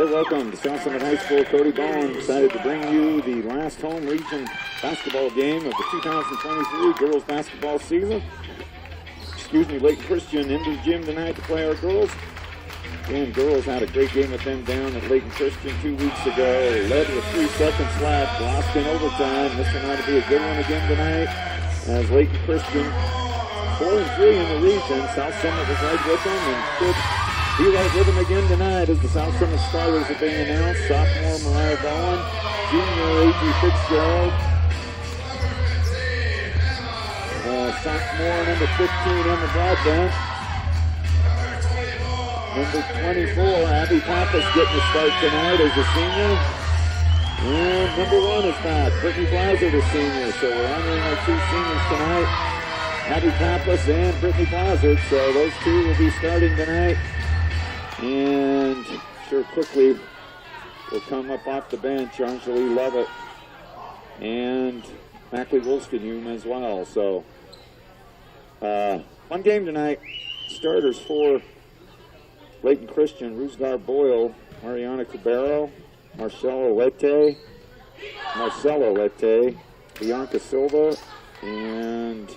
Hey, welcome to South Summit High School. Cody Bowen decided to bring you the last home region basketball game of the 2023 girls basketball season. Layton Christian into the gym tonight to play our girls. Again, girls had a great game with them down at Layton Christian 2 weeks ago. Led with 3 seconds left, lost in overtime. This one ought to be a good one again tonight as Layton Christian 4-3 in the region. South Summit was right with them and could be right with them again tonight as the South Summit starters are being announced. Sophomore Mariah Bowen, junior A.G. Fitzgerald, sophomore number 15 Emma Broadbent, number 24 Abby Pappas getting the start tonight as a senior, and number 1 is back, Brittany Blaser, the senior. So we're honoring our 2 seniors tonight, Abby Pappas and Brittany Blaser. So those 2 will be starting tonight. And sure quickly will come up off the bench, Anjali Lovett and Mackley Wolstenhume as well. So fun game tonight. Starters for Layton Christian: Rusgar Boyle, Mariana Cabero, Marcelo Lete, Bianca Silva, and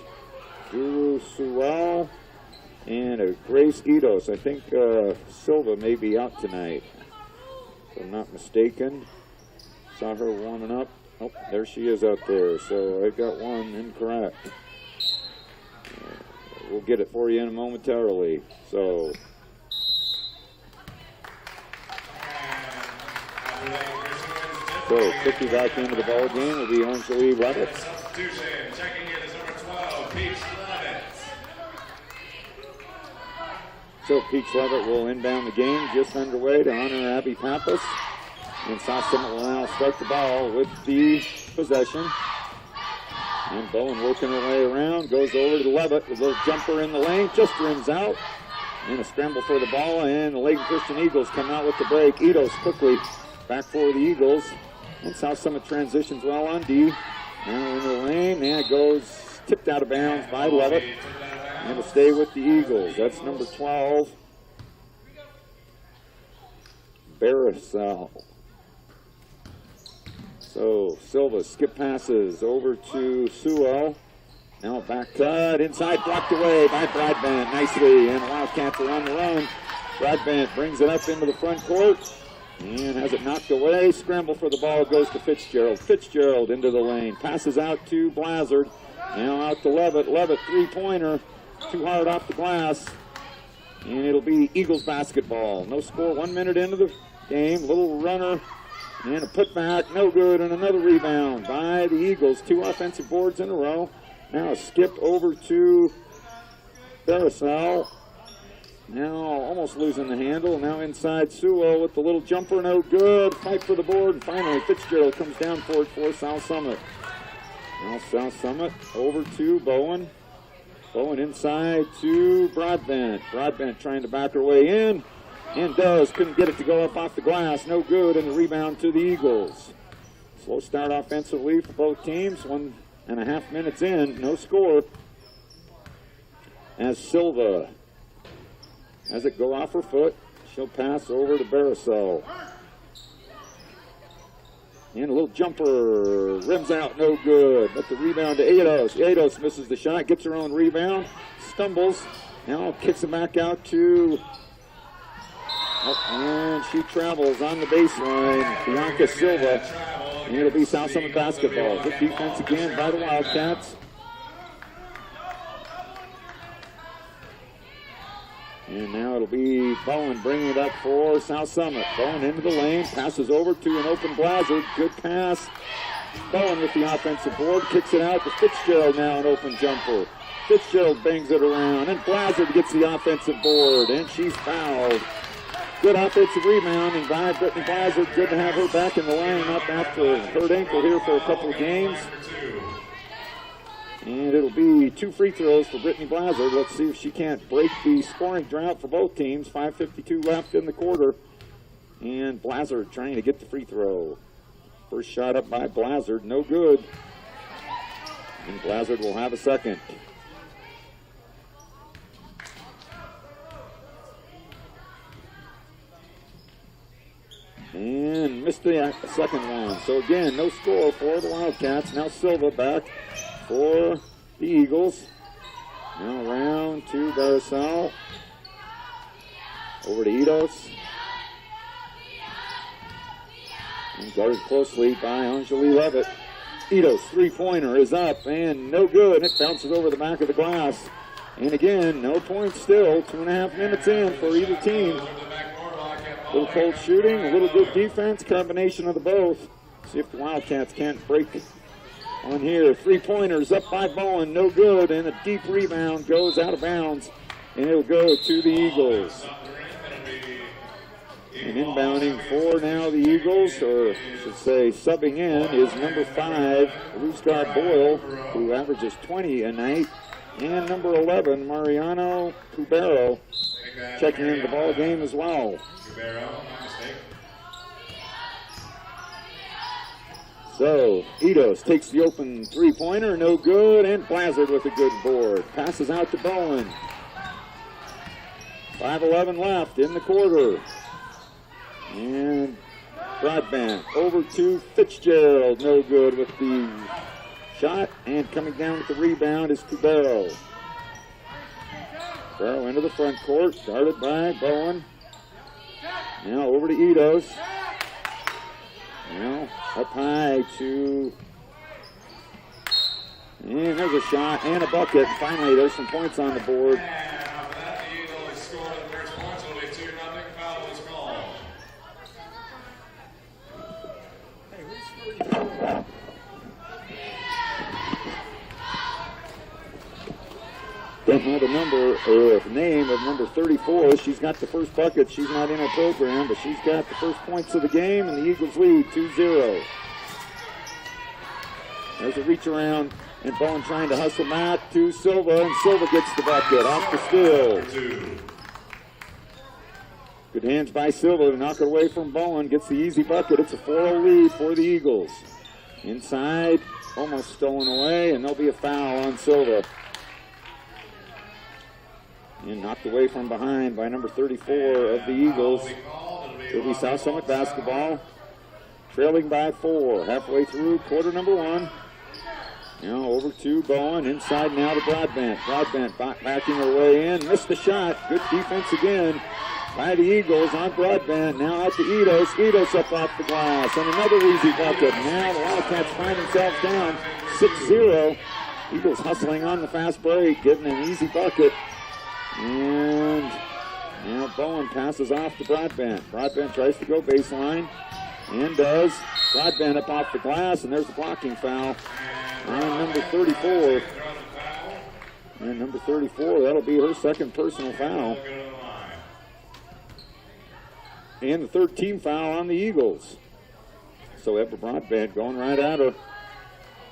Drew Sewell, and Grace Edos. I think Silva may be out tonight, if I'm not mistaken. Saw her warming up. Oh, there she is out there. So I got one incorrect. We'll get it for you in a momentarily. So quickly back into the ball game will be Anjali Lovett. Substitution, checking in is number 12, Peach Lovett. So Peach Lovett will inbound the game, just underway to honor Abby Pappas. And South Summit will now start the ball with the possession. And Bowen working her way around, goes over to Lovett with a little jumper in the lane, just rims out. And a scramble for the ball, and the Layton Christian Eagles come out with the break. Edos quickly back for the Eagles. And South Summit transitions well on D. Now in the lane, and it goes tipped out of bounds by Lovett. And will stay with the Eagles. That's number 12, Barisal. So Silva skip passes over to Sewell. Now back cut, inside, blocked away by Broadbent nicely, and the Wildcats are on the run. Broadbent brings it up into the front court and has it knocked away. Scramble for the ball goes to Fitzgerald. Fitzgerald into the lane, passes out to Blazard. Now out to Lovett. Lovett three-pointer, too hard off the glass, and it'll be Eagles basketball. No score, 1 minute into the game. Little runner and a putback, no good, and another rebound by the Eagles. 2 offensive boards in a row. Now a skip over to Barisal. Now almost losing the handle. Now inside Sewell with the little jumper, no good. Fight for the board, and finally Fitzgerald comes down for it for South Summit. Now South Summit over to Bowen. Bowen inside to Broadbent. Broadbent trying to back her way in, and does. Couldn't get it to go up off the glass. No good, and the rebound to the Eagles. Slow start offensively for both teams. 1.5 minutes in, no score. As Silva has it go off her foot, she'll pass over to Barisal. And a little jumper, rims out, no good. But the rebound to Eidos. Eidos misses the shot, gets her own rebound, stumbles. Now kicks it back out to, and she travels on the baseline, Bianca Silva. And it'll be South Summit basketball. Good defense again by the Wildcats. And now it'll be Bowen bringing it up for South Summit. Bowen into the lane, passes over to an open Blazard. Good pass. Bowen with the offensive board, kicks it out to Fitzgerald now, an open jumper. Fitzgerald bangs it around, and Blazard gets the offensive board, and she's fouled. Good offensive rebounding by Brittany Blazard. Good to have her back in the lineup after a hurt ankle here for a couple of games. And it'll be 2 free throws for Brittany Blazard. Let's see if she can't break the scoring drought for both teams. 5:52 left in the quarter. And Blazard trying to get the free throw. First shot up by Blazard, no good. And Blazard will have a second. And missed the second one. So again, no score for the Wildcats. Now Silva back for the Eagles. Now around to Barisal. Over to Itos. And guarded closely by Anjali Levitt. Itos, three-pointer is up and no good. It bounces over the back of the glass. And again, no points still. 2.5 minutes in for either team. A little cold shooting, a little good defense, combination of the both. See if the Wildcats can't break on here. Three-pointers up by Bowen, no good. And a deep rebound goes out of bounds. And it'll go to the Eagles. And inbounding for now the Eagles, or I should say subbing in, is number 5, Rooskar Boyle, who averages 20 a night. And number 11, Mariano Cubero, checking into the ball game as well. So, Itos takes the open three-pointer, no good, and Blazard with a good board. Passes out to Bowen. 5:11 left in the quarter. And Broadbent over to Fitzgerald, no good with the shot, and coming down with the rebound is Cubero. Cubero into the front court, guarded by Bowen. Now over to Itos. Now up high to, and there's a shot and a bucket. Finally, there's some points on the board. Don't know the number or name of number 34. She's got the first bucket. She's not in our program, but she's got the first points of the game, and the Eagles lead 2-0. There's a reach around, and Bowen trying to hustle Matt to Silva, and Silva gets the bucket off the steal. Good hands by Silva to knock it away from Bowen. Gets the easy bucket. It's a 4-0 lead for the Eagles. Inside, almost stolen away, and there'll be a foul on Silva. And knocked away from behind by number 34 of the Eagles. It'll be South Summit basketball. Trailing by 4. Halfway through quarter number 1. Now over to Bowen. Inside now to Broadbent. Broadbent backing her way in. Missed the shot. Good defense again by the Eagles on Broadbent. Now out to Itos. Itos up off the glass. And another easy bucket. Now the Wildcats find themselves down 6-0. Eagles hustling on the fast break. Getting an easy bucket. And now Bowen passes off to Broadbent. Broadbent tries to go baseline and does. Broadbent up off the glass, and there's the blocking foul on number 34. And number 34, that'll be her second personal foul. And the third team foul on the Eagles. So Ever Broadbent going right at her.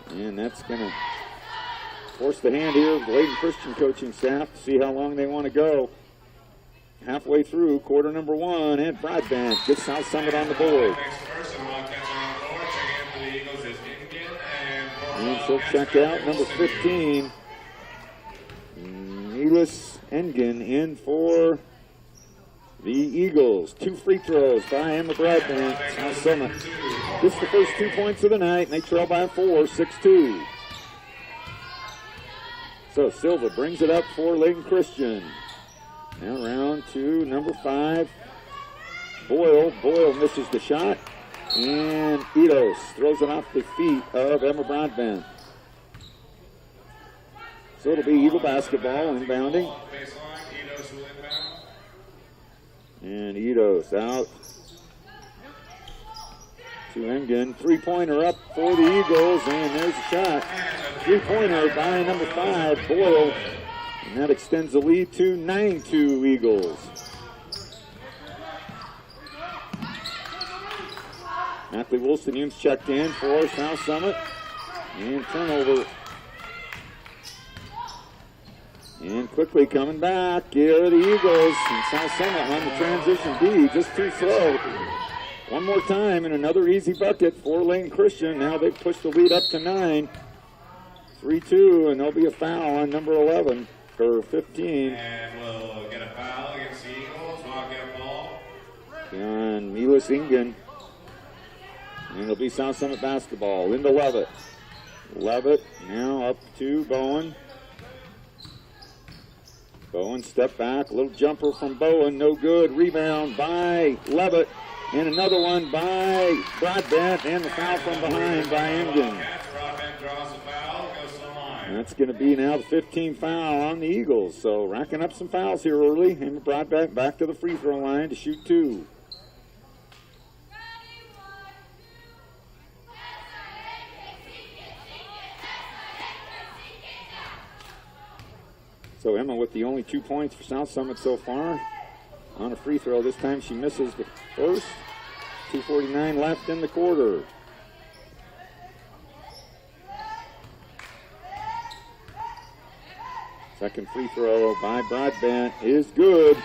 And that's going to force the hand here of the Layton Christian coaching staff to see how long they want to go. Halfway through quarter number 1, and Broadbent gets South Summit on the board. And she'll check out number 15, Neelis Engen, in for the Eagles. 2 free throws by Emma Broadbent. South Summit gets the first 2 points of the night, and they trail by 4, 6-2. So Silva brings it up for Layton Christian. Now round to number 5, Boyle. Boyle misses the shot. And Itos throws it off the feet of Emma Broadbent. So it'll be Eagle basketball inbounding. And Itos out to Engen. Three-pointer up for the Eagles, and there's a shot. Three-pointer by number 5, Boyle. And that extends the lead to 9-2 Eagles. Natalie Wilson-Humes checked in for South Summit. And turnover. And quickly coming back. Here are the Eagles. And South Summit on the transition D. Just too slow. One more time and another easy bucket for Layton Christian. Now they've pushed the lead up to 9. 3-2, and there'll be a foul on number 11 for 15. And we'll get a foul against the Eagles. We'll get a ball. On Neelis Engen. And it'll be South Summit basketball. Into Levitt. Levitt now up to Bowen. Bowen step back. Little jumper from Bowen. No good. Rebound by Levitt. And another one by Broadbent. And the foul from behind by Engen. That's going to be now the 15th foul on the Eagles. So racking up some fouls here early. And Broadbent back to the free throw line to shoot 2. So Emma with the only 2 points for South Summit so far on a free throw. This time she misses the first. 2:49 left in the quarter. Second free throw by Broadbent is good.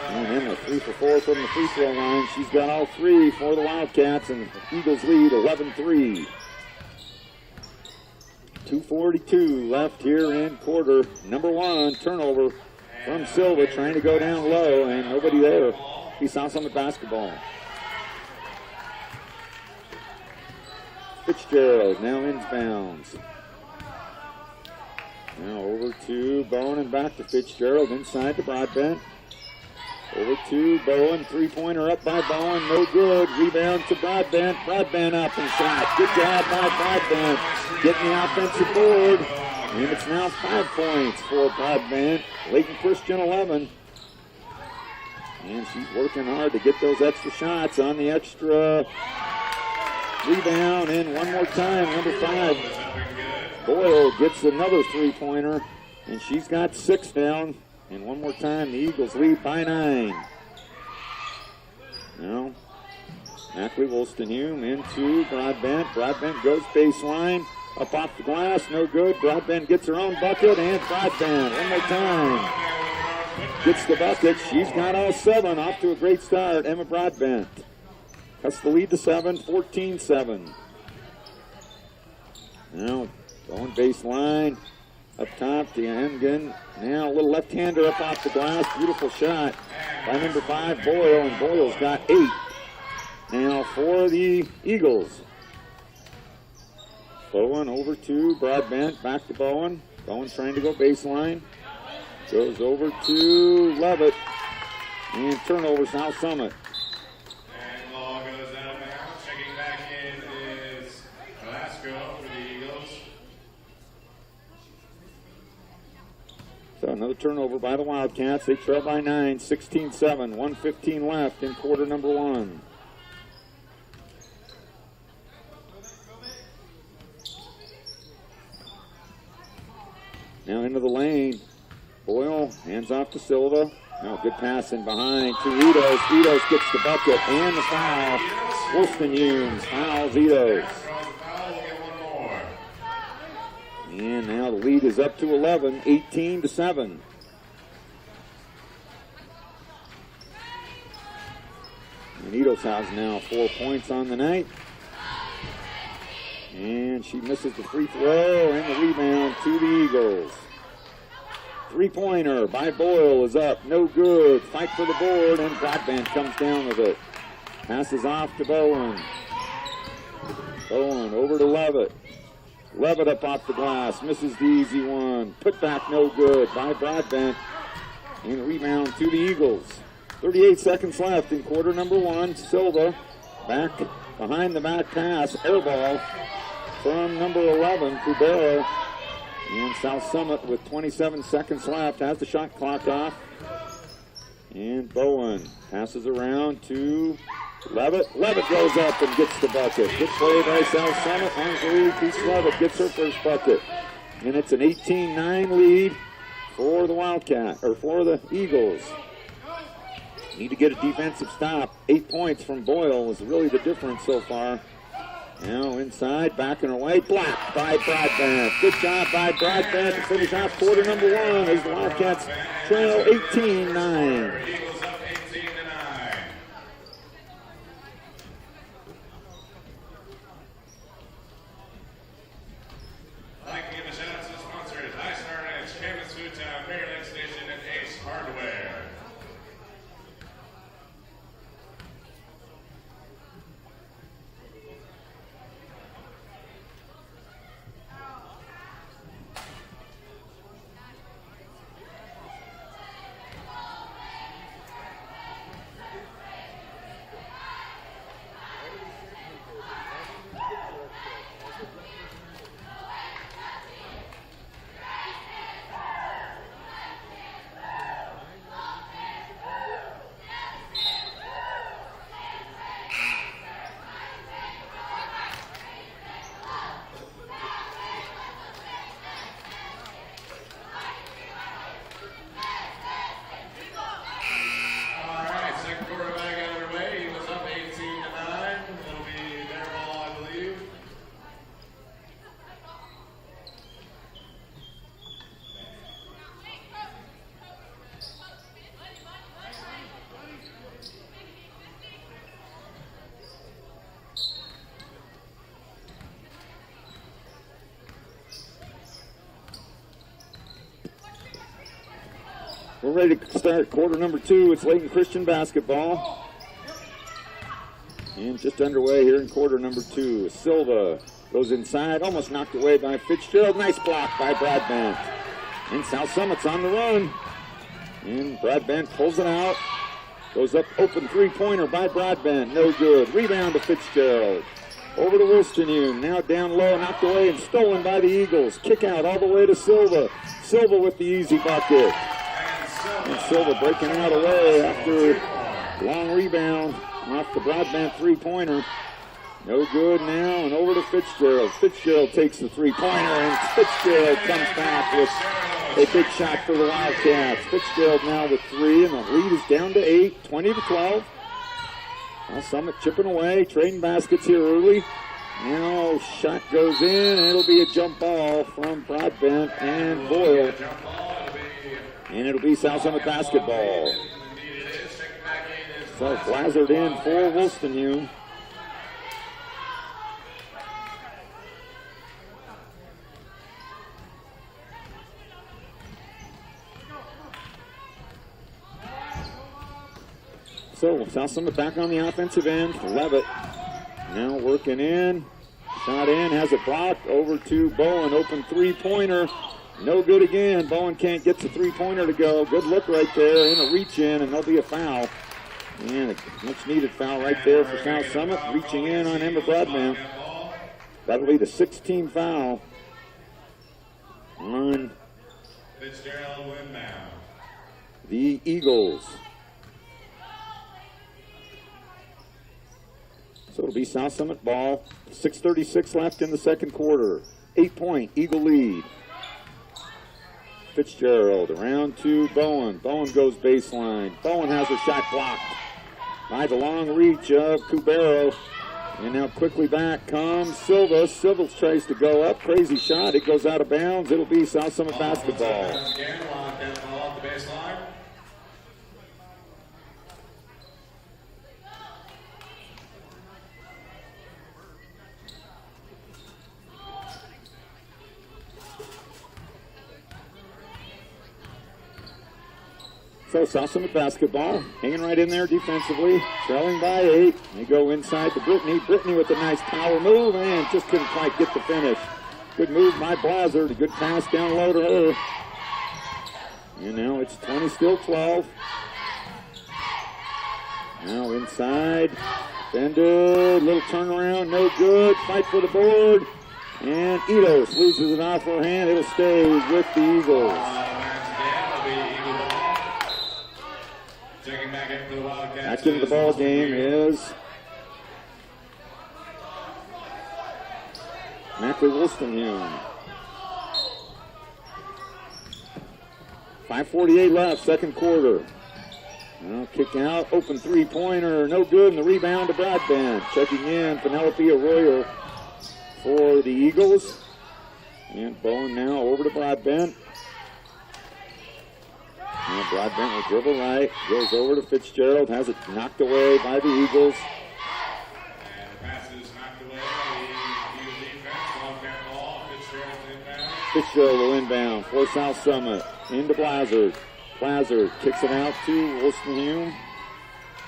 And Emma 3 for 4 from the free throw line. She's got all 3 for the Wildcats, and the Eagles lead 11-3. 2:42 left here in quarter number 1. Turnover from Silva, trying to go down low, and nobody there. He saw some of basketball. Fitzgerald now inbounds. Now over to Bowen and back to Fitzgerald, inside to Broadbent. Over to Bowen, three-pointer up by Bowen, no good. Rebound to Broadbent. Broadbent up and shot. Good job by Broadbent, getting the offensive board. And it's now 5 points for Broadbent. Layton Christian 11. And she's working hard to get those extra shots on the extra rebound. And one more time, number 5. Boyle gets another three-pointer, and she's got 6 down. And one more time, the Eagles lead by 9. Now, Mackley Wolstenhume into Broadbent. Broadbent goes baseline, up off the glass, no good. Broadbent gets her own bucket, and Broadbent, one more time, gets the bucket. She's got all 7, off to a great start, Emma Broadbent. Cuts the lead to 7, 14-7. Now, going baseline. Up top to Engen. Now a little left-hander up off the glass. Beautiful shot by number 5, Boyle, and Boyle's got 8. Now for the Eagles. Bowen over to Broadbent. Back to Bowen. Bowen trying to go baseline. Goes over to Levitt. And turnover, South Summit. And ball goes out now. Checking back in is Glasgow for the Eagles. So another turnover by the Wildcats. They trail by 9, 16-7, 1:15 left in quarter number 1. Now into the lane. Boyle hands off to Silva. Now good pass in behind to Edos. Edos gets the bucket and the foul. Wolstenhume fouls Edos. And now the lead is up to 11, 18-7. And Edos has now 4 points on the night. And she misses the free throw and the rebound to the Eagles. Three-pointer by Boyle is up, no good. Fight for the board, and Broadbent comes down with it. Passes off to Bowen. Bowen over to Levitt. Levitt up off the glass, misses the easy one. Put back no good by Broadbent. And a rebound to the Eagles. 38 seconds left in quarter number 1. Silva back behind the back pass. Air ball from number 11, Cubero. And South Summit with 27 seconds left has the shot clock off. And Bowen passes around to Levitt. Levitt goes up and gets the bucket. Good play by South Summit. Angelie Peace Levitt gets her first bucket. And it's an 18-9 lead for the Wildcat, or for the Eagles. Need to get a defensive stop. 8 points from Boyle is really the difference so far. Now inside, backing away, blocked by Broadbent. Good job by Broadbent to finish off quarter number 1 as the Wildcats trail 18-9. We're ready to start quarter number 2. It's Layton Christian basketball. And just underway here in quarter number 2. Silva goes inside, almost knocked away by Fitzgerald. Nice block by Broadbent. And South Summit's on the run. And Broadbent pulls it out. Goes up, open three-pointer by Broadbent. No good. Rebound to Fitzgerald. Over to Wolstenholme. Now down low, knocked away and stolen by the Eagles. Kick out all the way to Silva. Silva with the easy bucket. And Silva breaking out away after long rebound off the Broadbent three-pointer. No good now, and over to Fitzgerald. Fitzgerald takes the three-pointer, and Fitzgerald comes back with a big shot for the Wildcats. Fitzgerald now with 3, and the lead is down to 8, 20-12. Now Summit chipping away, trading baskets here early. Now shot goes in, and it'll be a jump ball from Broadbent and Boyle. And it'll be South Summit basketball. So Blazard in for Wolstenholme. So South Summit back on the offensive end. Levitt now working in. Shot in, has it blocked. Over to Bowen. Open three-pointer. No good again. Bowen can't get the three-pointer to go. Good look right there. In a reach-in, and there'll be a foul. And a much-needed foul right there for South Summit. Reaching in on Emma Broadbent. That'll be the 16th foul on Fitzgerald inbound. the Eagles. So it'll be South Summit ball. 6:36 left in the second quarter. 8-point Eagle lead. Fitzgerald around to Bowen. Bowen goes baseline. Bowen has a shot blocked by the long reach of Cubero. And now quickly back comes Silva. Silva tries to go up. Crazy shot. It goes out of bounds. It'll be South Summit basketball. Again, off the baseline. So South Summit basketball, hanging right in there defensively, trailing by 8. They go inside to Brittany. Brittany with a nice power move, and just couldn't quite get the finish. Good move by Blazard. A good pass down low to her. And now it's 20, still 12. Now inside. Defended. Little turnaround, no good. Fight for the board. And Edos loses it off her hand. It'll stay with the Eagles. Back into the ball game is Mackley Wolstenholme. 5:48 left, second quarter. Now kick out, open three-pointer, no good, and the rebound to Broadbent. Checking in, Penelope Arroyo for the Eagles. And Bowen now over to Broadbent. Now Broadbent will dribble right, goes over to Fitzgerald, has it knocked away by the Eagles. And the pass is knocked away by the Eagle defense. Wildcat ball, Fitzgerald inbound. Fitzgerald will inbound for South Summit. Into Blazard. Blazard kicks it out to Wolstenholme.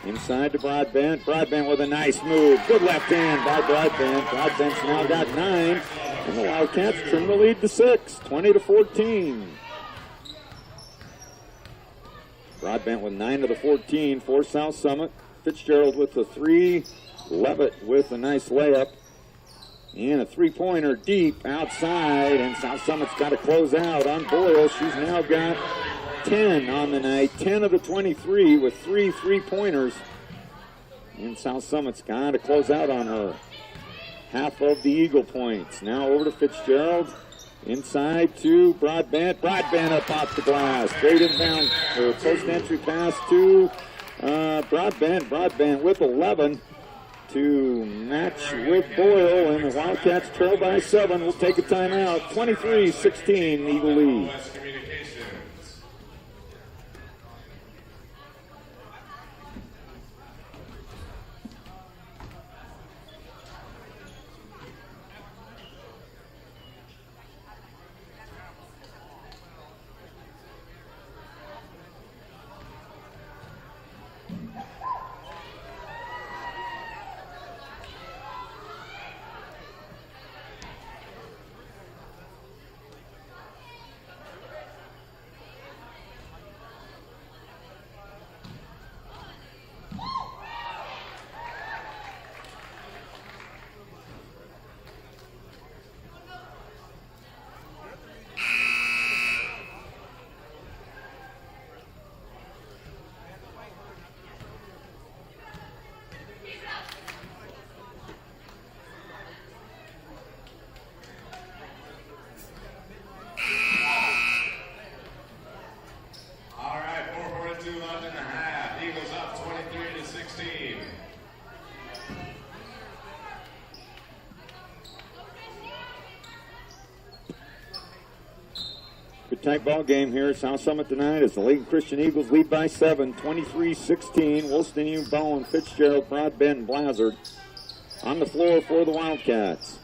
Inside to Broadbent. Broadbent with a nice move. Good left hand by Broadbent. Broadbent's now got 9. And the Wildcats trim the lead to 6. 20-14. Broadbent with 9 of the 14 for South Summit. Fitzgerald with the 3. Levitt with a nice layup. And a three-pointer deep outside. And South Summit's got to close out on Boyle. She's now got 10 on the night. 10 of the 23 with 3 three-pointers. And South Summit's got to close out on her. Half of the Eagle points. Now over to Fitzgerald. Inside to Broadbent. Broadbent up off the glass. Straight inbound for post-entry pass to Broadbent. Broadbent with 11 to match with Boyle. And the Wildcats trail by 7. We'll take a timeout. 23-16 Eagle lead. Good tight ball game here at South Summit tonight as the Layton Christian Eagles lead by 7, 23-16. Wilson U, Bowen, Fitzgerald, Broadbent, and Blazard on the floor for the Wildcats.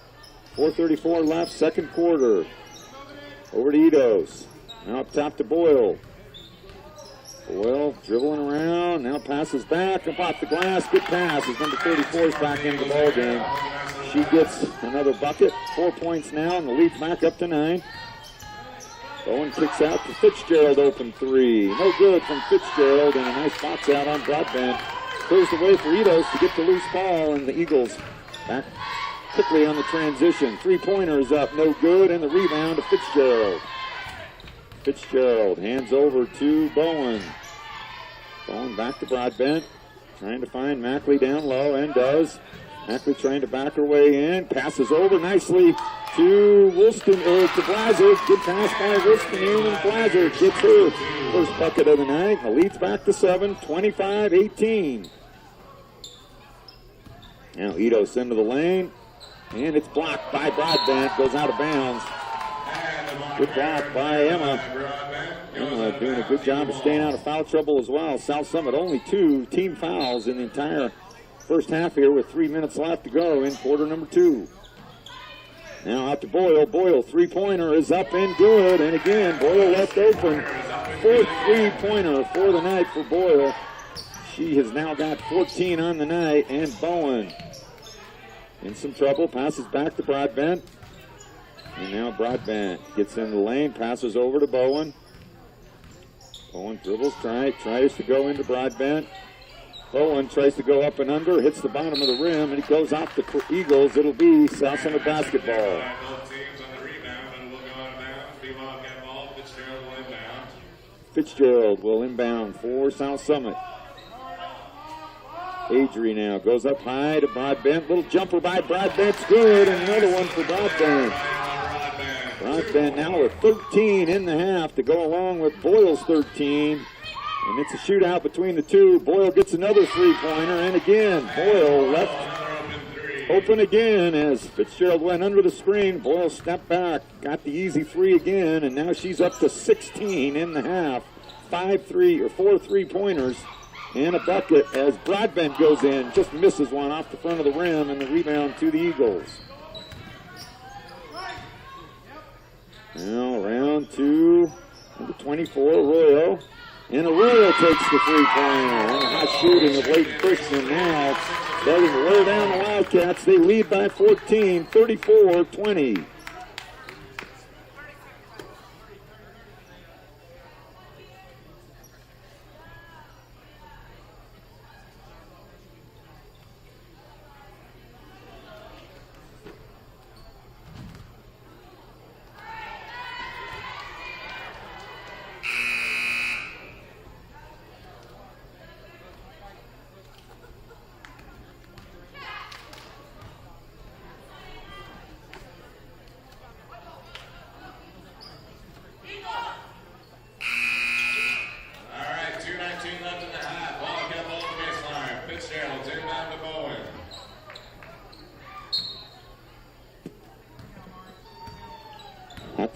4:34 left, second quarter. Over to Edos. Now up top to Boyle. Boyle dribbling around, now passes back, up off the glass, good pass as number 34 is back into the ball game. She gets another bucket, 4 points now, and the lead's back up to 9. Bowen kicks out to Fitzgerald, open three. No good from Fitzgerald, and a nice box out on Broadbent. Clears the way for Edos to get the loose ball, and the Eagles back quickly on the transition. Three-pointer is up, no good, and the rebound to Fitzgerald. Fitzgerald hands over to Bowen. Bowen back to Broadbent, trying to find Mackley down low, and does. Mackley trying to back her way in, passes over nicely to Wilston, or to Blazard. Good pass by Wilston, and Blazard gets her first bucket of the night. The lead's back to 7, 25-18. Now Edos into the lane, and it's blocked by Broadbent, goes out of bounds. Good block by Emma. Emma doing a good job of staying out of foul trouble as well. South Summit only 2 team fouls in the entire first half here with 3 minutes left to go in quarter number 2. Now out to Boyle. Boyle, three-pointer is up and good. And again, Boyle left open. Fourth three-pointer for the night for Boyle. She has now got 14 on the night. And Bowen in some trouble. Passes back to Broadbent. And now Broadbent gets in the lane. Passes over to Bowen. Bowen dribbles, tries to go into Broadbent. Bowen tries to go up and under, hits the bottom of the rim, and he goes off the Eagles. It'll be South Summit basketball. Both teams on the rebound, and we'll go out of bounds. Be Wildcat ball. Fitzgerald will inbound. Fitzgerald will inbound for South Summit. Adri now goes up high to Broadbent. Little jumper by Broadbent's good, and another one for Broadbent. Broadbent now with 13 in the half to go along with Boyle's 13. And it's a shootout between the two. Boyle gets another three-pointer, and again, Boyle left open again as Fitzgerald went under the screen. Boyle stepped back, got the easy three again, and now she's up to 16 in the half. 4 three-pointers and a bucket as Broadbent goes in, just misses one off the front of the rim, and the rebound to the Eagles. Now round two, number 24, Arroyo. And Arroyo takes the three-pointer. And a hot shooting of Layton Christian now starting to wear down the Wildcats. They lead by 14, 34-20.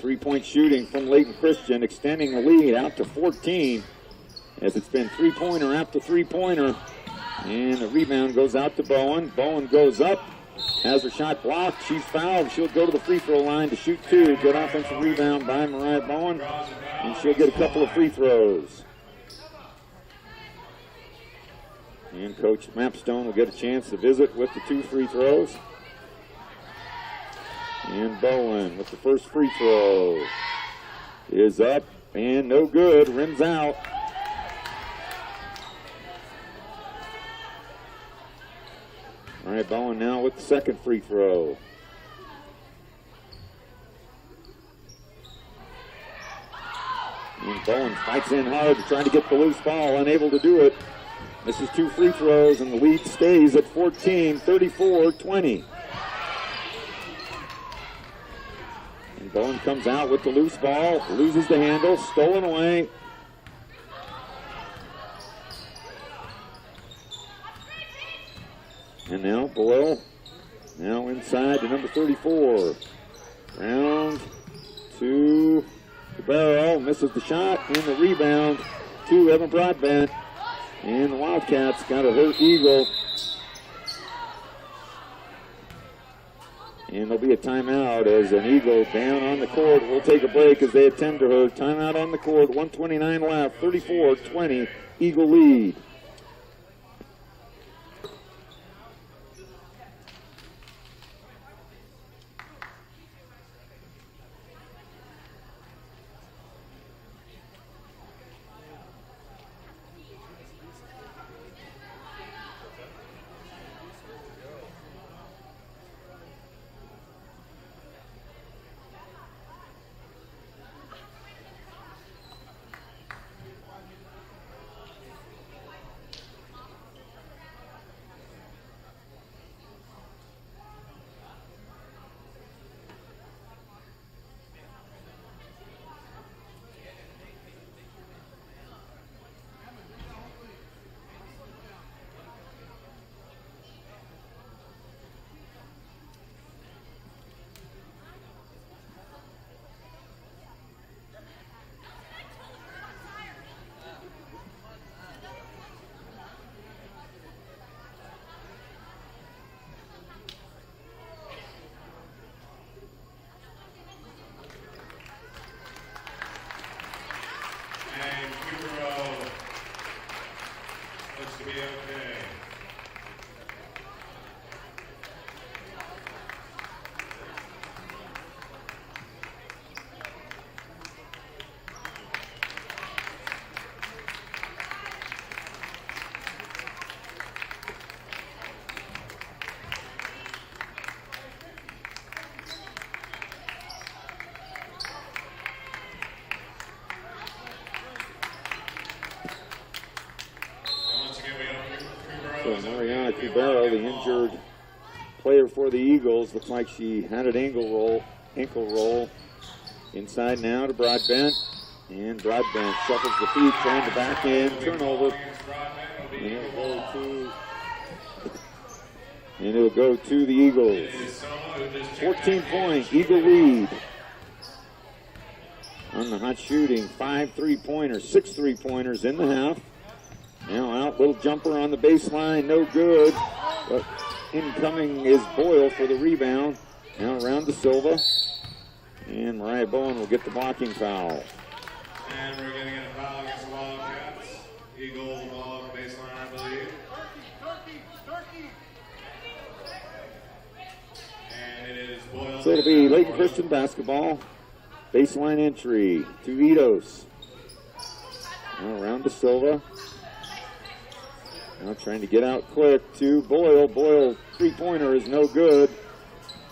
Three-point shooting from Layton Christian, extending the lead out to 14 as it's been three-pointer after three-pointer. And the rebound goes out to Bowen. Bowen goes up, has her shot blocked. She's fouled. She'll go to the free throw line to shoot two. Good offensive rebound by Mariah Bowen, and she'll get a couple of free throws. And Coach Mapstone will get a chance to visit with the 2 free throws. And Bowen with the first free throw is up and no good, rims out. All right, Bowen now with the second free throw. And Bowen fights in hard to try to get the loose ball, unable to do it. Misses 2 free throws, and the lead stays at 14, 34-20. Bowen comes out with the loose ball, loses the handle, stolen away. And now Boyle, now inside to number 34. Round 2, Barrow misses the shot and the rebound to Evan Broadbent. And the Wildcats got a hurt Eagle. And there'll be a timeout as an Eagle down on the court. We'll take a break as they attend to her. Timeout on the court, 1:29 left, 34-20, Eagle lead. So Mariana Cubero, the injured player for the Eagles, looks like she had an ankle roll. Inside now to Broadbent, and Broadbent shuffles the feet, trying to back in, turnover, and it'll go to the Eagles. 14-point Eagle lead on the hot shooting. 5 3-pointers, 6 3-pointers in the half. Now out, little jumper on the baseline, no good. But incoming is Boyle for the rebound. Now around to Silva. And Mariah Bowen will get the blocking foul. And we're getting a foul against the Wildcats. Eagle ball on the baseline, I believe. And it is Boyle. So it'll be Layton Christian basketball. Baseline entry to Edos. Now around to Silva. Now trying to get out quick to Boyle. Boyle, three-pointer is no good,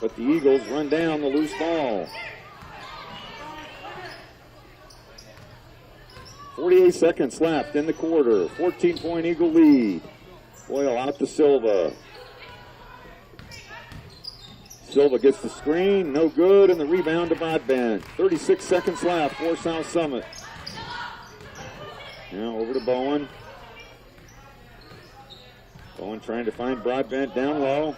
but the Eagles run down the loose ball. 48 seconds left in the quarter. 14-point Eagle lead. Boyle out to Silva. Silva gets the screen, no good, and the rebound to Broadbent. 36 seconds left for South Summit. Now over to Bowen. Bowen trying to find Broadbent down low.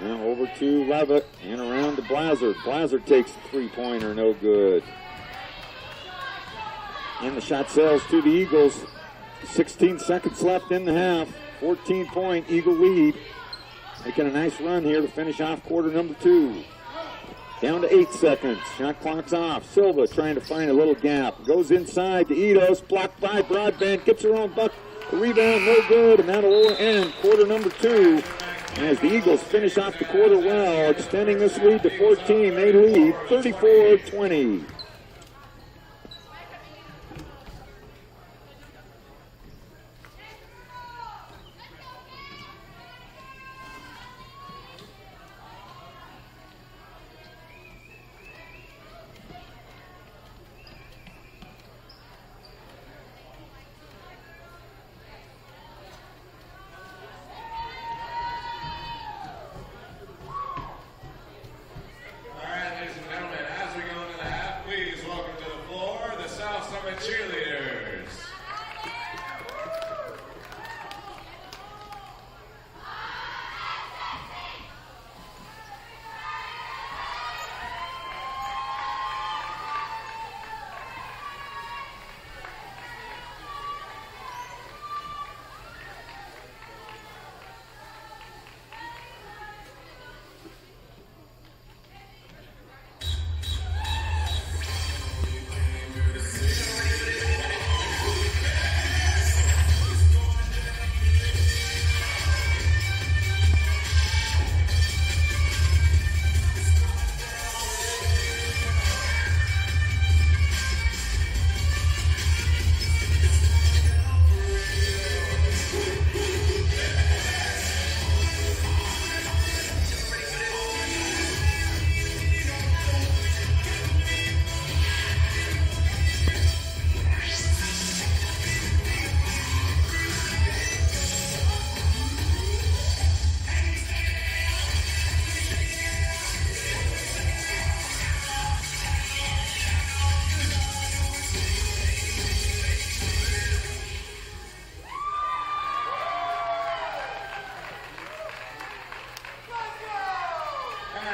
Now over to Levitt and around to Blazard. Blazard takes the three-pointer, no good. And the shot sails to the Eagles. 16 seconds left in the half. 14-point Eagle lead. Making a nice run here to finish off quarter number 2. Down to 8 seconds. Shot clock's off. Silva trying to find a little gap. Goes inside to Edos. Blocked by Broadbent. Gets her own buck. The rebound, no good. And that'll end quarter number 2. As the Eagles finish off the quarter well, extending this lead to 14. They lead 34-20.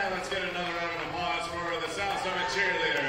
And let's get another round of applause for the South Summit cheerleaders.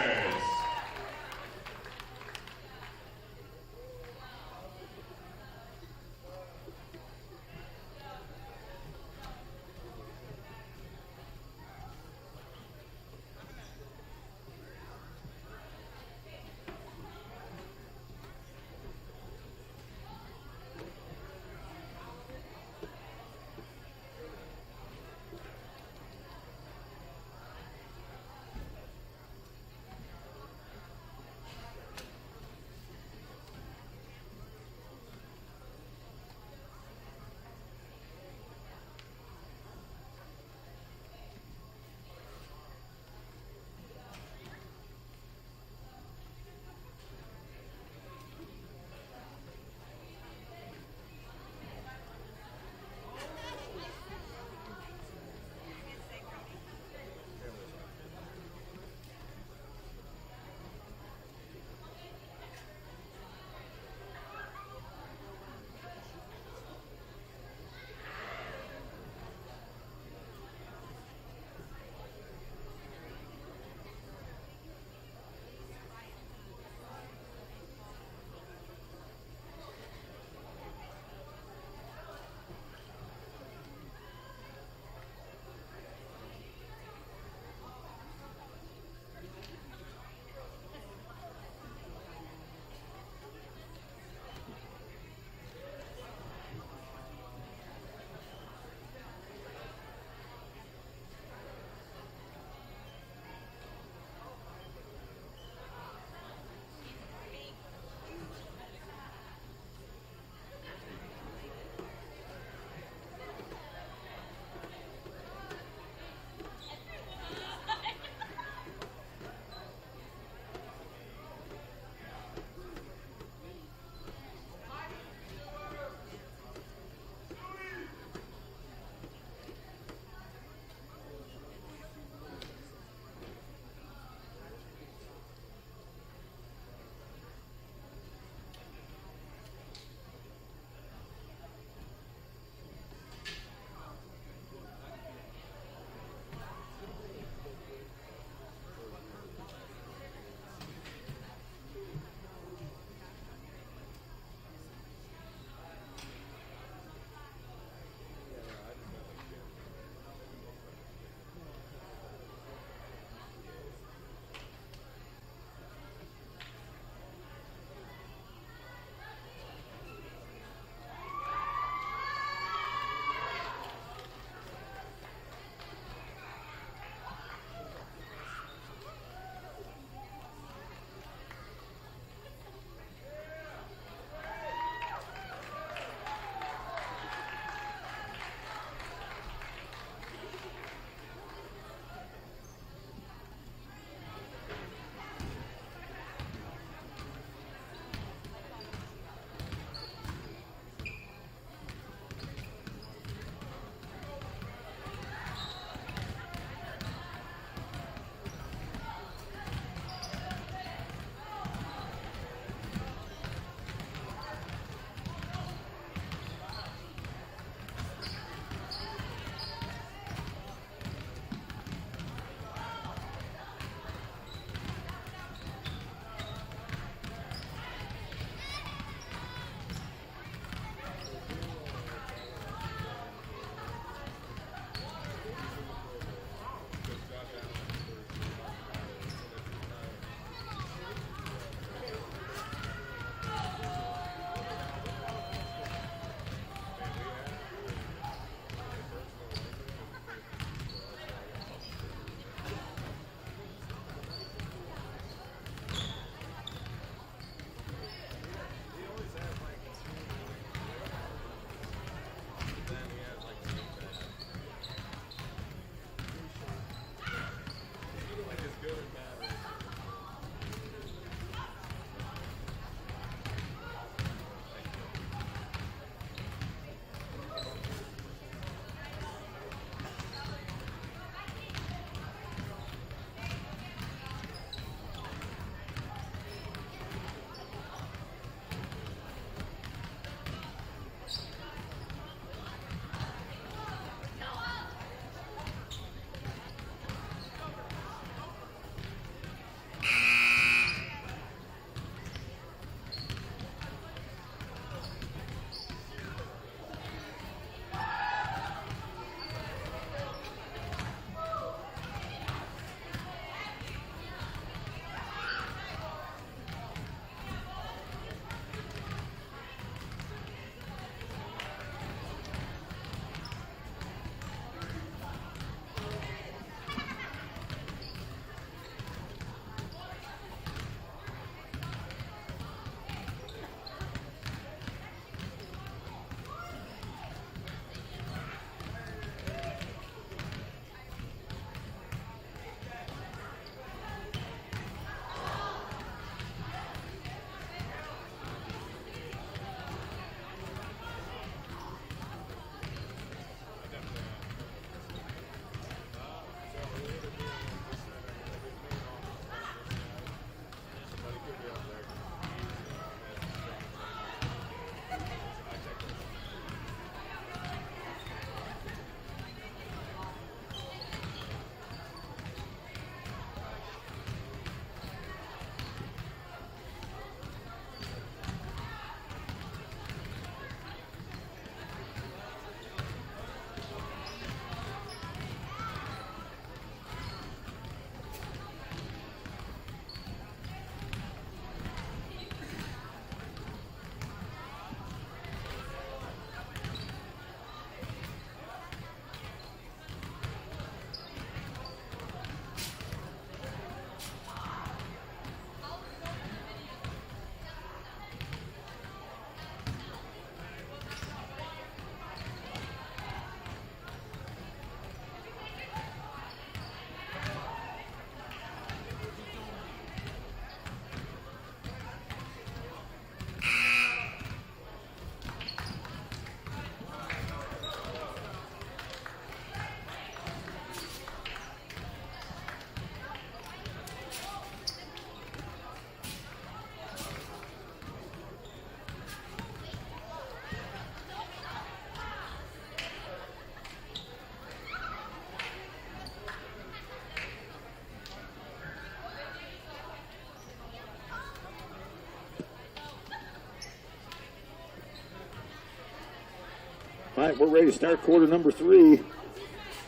right, we're ready to start quarter number 3.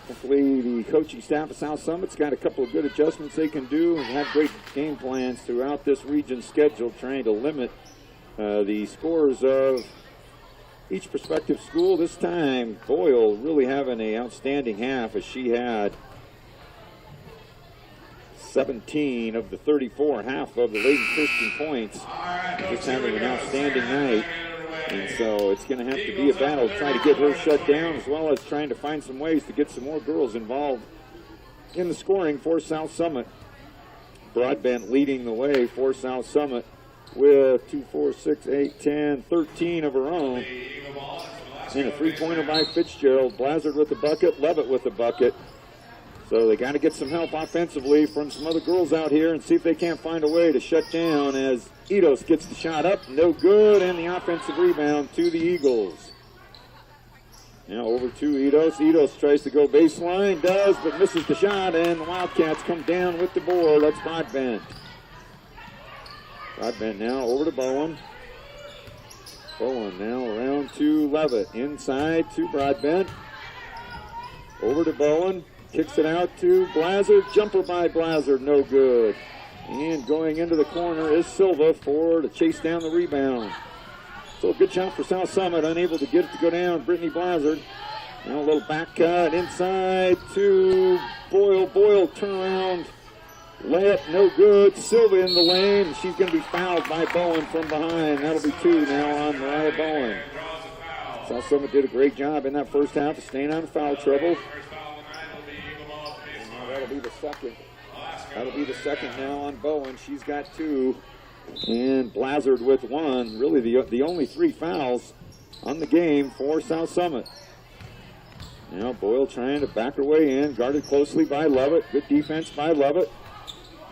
Hopefully the coaching staff of South Summit's got a couple of good adjustments they can do and have great game plans throughout this region's schedule, trying to limit the scores of each prospective school. This time, Boyle really having an outstanding half, as she had 17 of the 34, half of the Layton Christian points. Just having an outstanding night. And so it's going to have to be a battle to try to get her shut down, as well as trying to find some ways to get some more girls involved in the scoring for South Summit. Broadbent leading the way for South Summit with 2, 4, 6, 8, 10, 13 of her own. And a three-pointer by Fitzgerald. Blazard with the bucket, Levitt with the bucket. So they got to get some help offensively from some other girls out here and see if they can't find a way to shut down as Edos gets the shot up, no good, and the offensive rebound to the Eagles. Now over to Edos. Edos tries to go baseline, does, but misses the shot, and the Wildcats come down with the board. That's Broadbent. Broadbent now over to Bowen. Bowen now around to Levitt. Inside to Broadbent. Over to Bowen. Kicks it out to Blazard. Jumper by Blazard, no good. And going into the corner is Silva to chase down the rebound. So a good shot for South Summit, unable to get it to go down. Brittany Blazard. Now a little back cut inside to Boyle. Boyle turnaround. Layup, no good. Silva in the lane. She's going to be fouled by Bowen from behind. That'll be 2 now on Mariah Bowen. South Summit did a great job in that first half of staying out of foul trouble. That'll be the second. That'll be the second now on Bowen. She's got 2. And Blazard with 1. Really the only 3 fouls on the game for South Summit. Now Boyle trying to back her way in. Guarded closely by Levitt. Good defense by Levitt.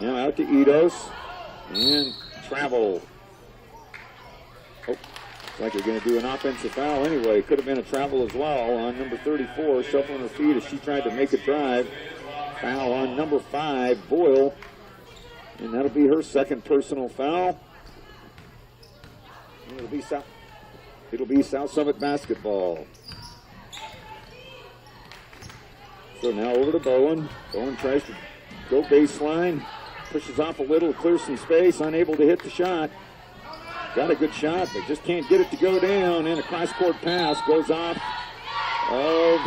Now out to Edos. And travel. Oh, looks like they're going to do an offensive foul anyway. Could have been a travel as well on number 34. Shuffling her feet as she tried to make a drive. Foul on number 5, Boyle. And that'll be her second personal foul. And it'll be South Summit basketball. So now over to Bowen. Bowen tries to go baseline. Pushes off a little, clears some space, unable to hit the shot. Got a good shot, but just can't get it to go down. And a cross-court pass goes off of...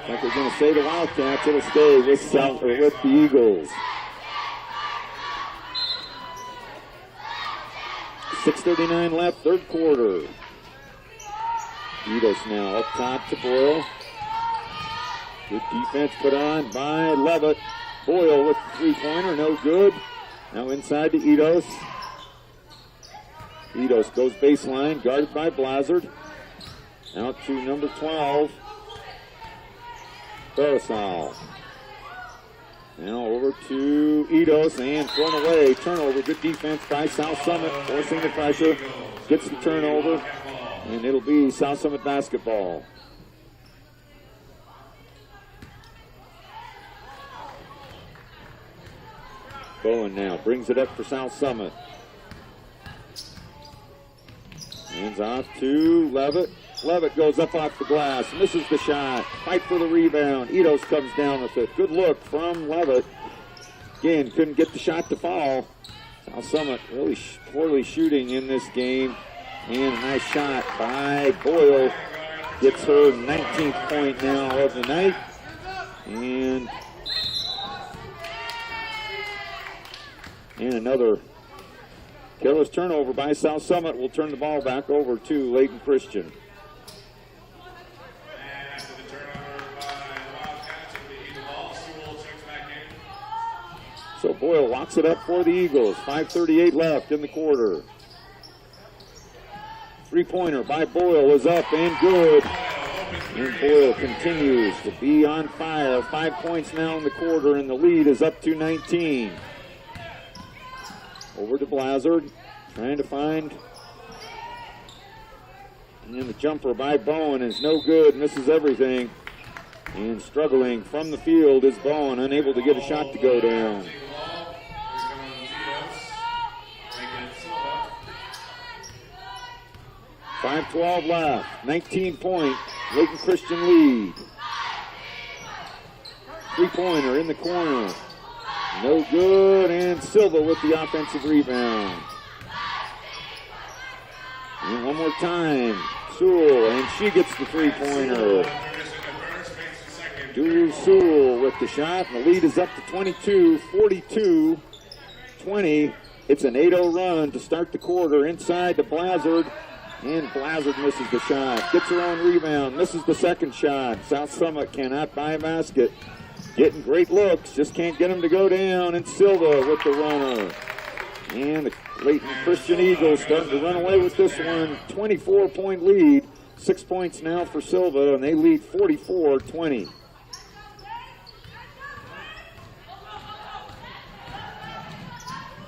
Like we're going to say the Wildcats, it'll stay with the Eagles. 6:39 left, third quarter. Edos now up top to Boyle. Good defense put on by Levitt. Boyle with the three-pointer, no good. Now inside to Edos. Edos goes baseline, guarded by Blazard. Out to number 12. Barasal. Now over to Edos and thrown away. Turnover. Good defense by South Summit. Forcing the pressure. Gets the turnover. And it'll be South Summit basketball. Bowen now brings it up for South Summit. Hands off to Levitt. Levitt goes up off the glass, misses the shot, fight for the rebound. Edos comes down with it. Good look from Levitt. Again, couldn't get the shot to fall. South Summit really poorly shooting in this game. And a nice shot by Boyle. Gets her 19th point now of the night. And another careless turnover by South Summit will turn the ball back over to Layton Christian. So Boyle locks it up for the Eagles. 5:38 left in the quarter. Three-pointer by Boyle is up and good. And Boyle continues to be on fire. 5 points now in the quarter, and the lead is up to 19. Over to Blazard, trying to find. And the jumper by Bowen is no good, misses everything. And struggling from the field is Bowen, unable to get a shot to go down. 5:12 left. 19-point Layton Christian lead. Three-pointer in the corner. No good, and Silva with the offensive rebound. And one more time, Sewell, and she gets the three-pointer. Dulu Sewell with the shot, and the lead is up to 22, 42-20. It's an 8-0 run to start the quarter. Inside to Blazard, and Blazard misses the shot. Gets her own rebound, misses the second shot. South Summit cannot buy a basket. Getting great looks, just can't get them to go down. And Silva with the runner. And the Layton Christian Eagles starting to run away with this one. 24-point lead. 6 points now for Silva, and they lead 44-20.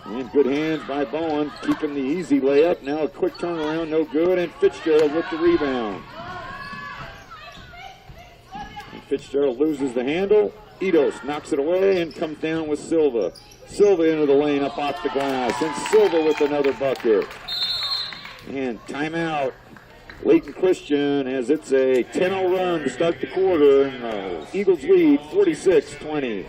And good hands by Bowen, keeping the easy layup. Now a quick turnaround, no good, and Fitzgerald with the rebound. And Fitzgerald loses the handle. Edos knocks it away and comes down with Silva. Silva into the lane, up off the glass, and Silva with another bucket. And timeout, Layton Christian, as it's a 10-0 run to start the quarter, and Eagles lead 46-20.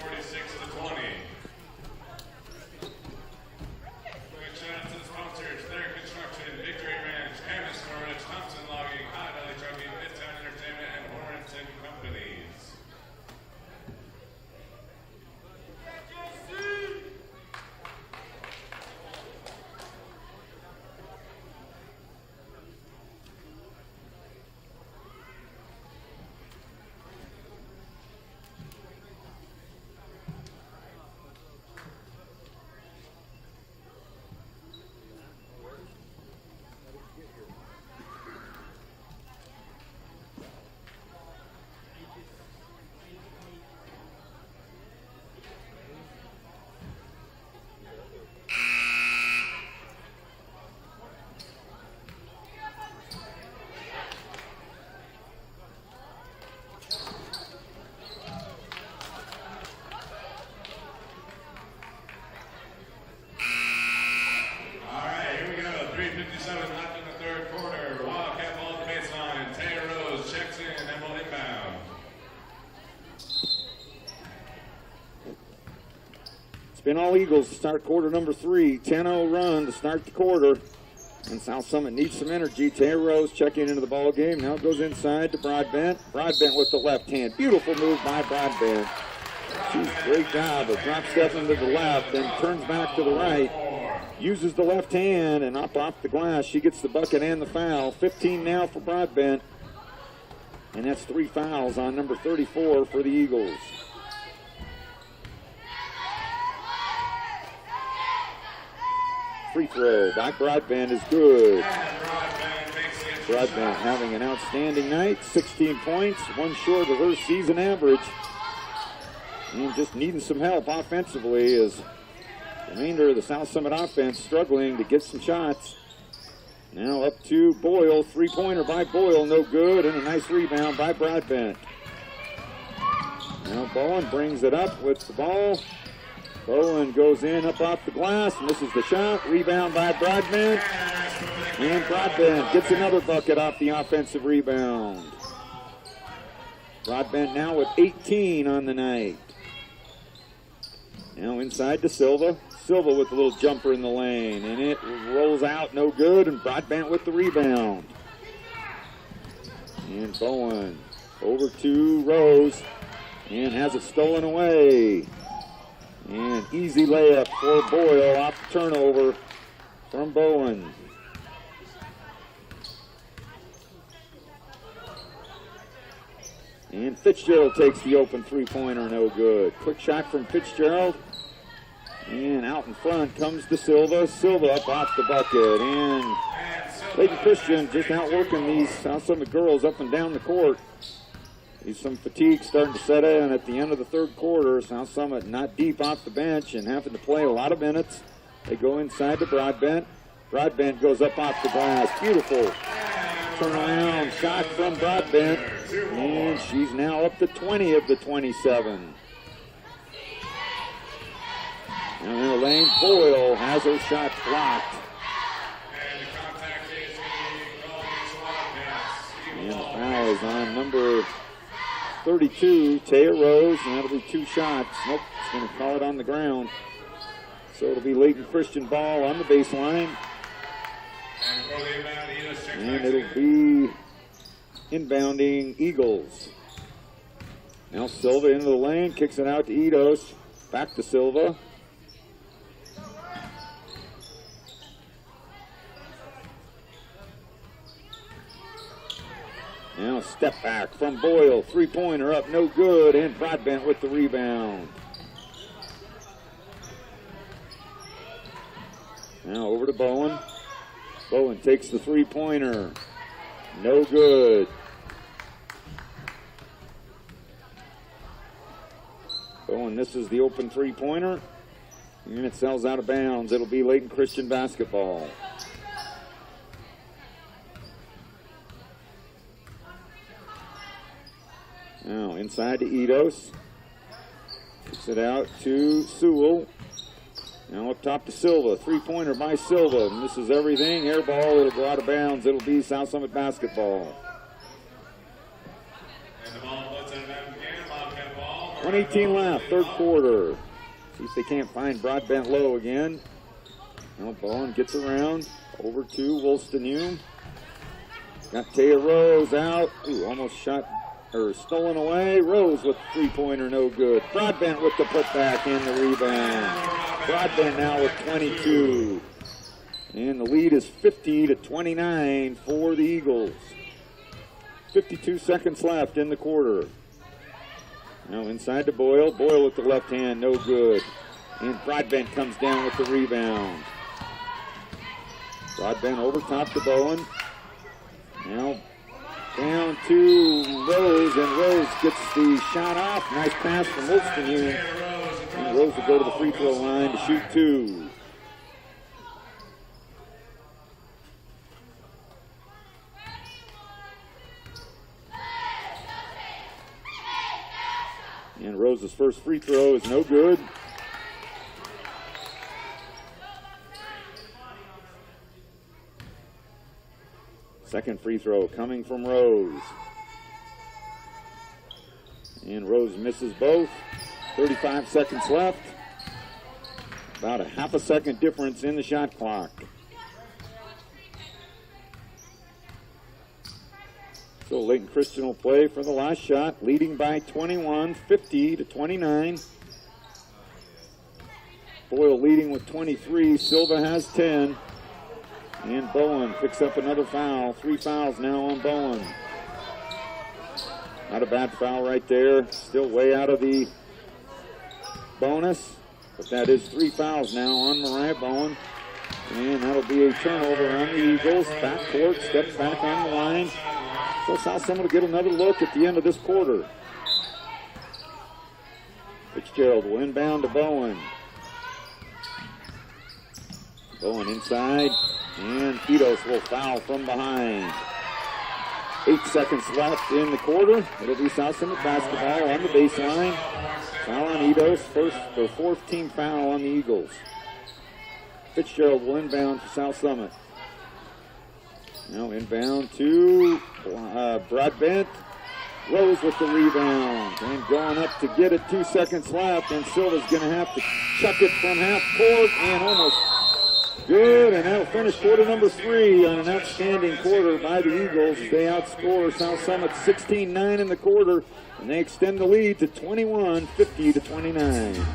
Been all Eagles to start quarter number 3. 10-0 run to start the quarter. And South Summit needs some energy. Taylor Rose checking into the ball game. Now goes inside to Broadbent. Broadbent with the left hand. Beautiful move by Broadbent. She's great job of drop stepping to the left and turns back to the right. Uses the left hand and up off the glass. She gets the bucket and the foul. 15 now for Broadbent. And that's 3 fouls on number 34 for the Eagles. Free throw by Broadbent is good. Broadbent having an outstanding night. 16 points, one short of her season average. And just needing some help offensively as the remainder of the South Summit offense struggling to get some shots. Now up to Boyle. Three-pointer by Boyle, no good. And a nice rebound by Broadbent. Now Bowen brings it up with the ball. Bowen goes in up off the glass, misses the shot. Rebound by Broadbent. And Broadbent gets another bucket off the offensive rebound. Broadbent now with 18 on the night. Now inside to Silva. Silva with a little jumper in the lane. And it rolls out, no good. And Broadbent with the rebound. And Bowen over to Rose. And has it stolen away. And easy layup for Boyle off the turnover from Bowen. And Fitzgerald takes the open three-pointer, no good. Quick shot from Fitzgerald. And out in front comes to Silva. Silva up off the bucket. And Layton Christian just outworking these South Summit girls up and down the court. There's some fatigue starting to set in at the end of the third quarter. South Summit not deep off the bench and having to play a lot of minutes. They go inside to Broadbent. Broadbent goes up off the glass. Beautiful turnaround shot from Broadbent. And she's now up to 20 of the 27. Now in the lane, Boyle has her shot blocked. And the contact is called And the foul is on number 32, Taya Rose, and that'll be 2 shots. Nope, it's going to call it on the ground. So it'll be Layton Christian ball on the baseline. And it'll be inbounding Eagles. Now Silva into the lane, kicks it out to Eidos. Back to Silva. Now step back from Boyle. 3-pointer up, no good. And Broadbent with the rebound. Now over to Bowen. Bowen takes the 3-pointer. No good. Bowen misses the open 3-pointer. And it sells out of bounds. It'll be Layton Christian basketball. Now inside to Eidos. Kicks it out to Sewell. Now up top to Silva. 3-pointer by Silva. Misses everything. Air ball. It'll go out of bounds. It'll be South Summit basketball. And the ball floats out of bounds again. Bobcat ball. 1:18 left, third quarter. See if they can't find Broadbent low again. Now Bowen gets around. Over to Wolstenhue. Got Taya Rose out. Ooh, almost shot or stolen away. Rose with the 3-pointer, no good. Broadbent with the putback and the rebound. Broadbent now with 22. And the lead is 50-29 for the Eagles. 52 seconds left in the quarter. Now inside to Boyle. Boyle with the left hand, no good. And Broadbent comes down with the rebound. Broadbent over top to Bowen. Now down to Rose, and Rose gets the shot off. Nice pass from Wolstenhue. And Rose will go to the free throw line to shoot 2. And Rose's first free throw is no good. Second free throw coming from Rose. And Rose misses both. 35 seconds left. About a half a second difference in the shot clock. So Layton Christian will play for the last shot, leading by 21, 50-29. Boyle leading with 23. Silva has 10. And Bowen picks up another foul. 3 fouls now on Bowen. Not a bad foul right there. Still way out of the bonus. But that is 3 fouls now on Mariah Bowen. And that'll be a turnover on the Eagles. Backcourt, steps back on the line. So South Summit will get another look at the end of this quarter. Fitzgerald will inbound to Bowen. Bowen inside. And Eidos will foul from behind. 8 seconds left in the quarter. It'll be South Summit basketball on the baseline. Foul on Eidos, fourth team foul on the Eagles. Fitzgerald will inbound for South Summit. Now inbound to Broadbent. Rose with the rebound. And going up to get it, 2 seconds left. And Silva's going to have to chuck it from half court and almost good, and that'll finish quarter number 3 on an outstanding quarter by the Eagles. They outscore South Summit 16-9 in the quarter, and they extend the lead to 21, 50-29.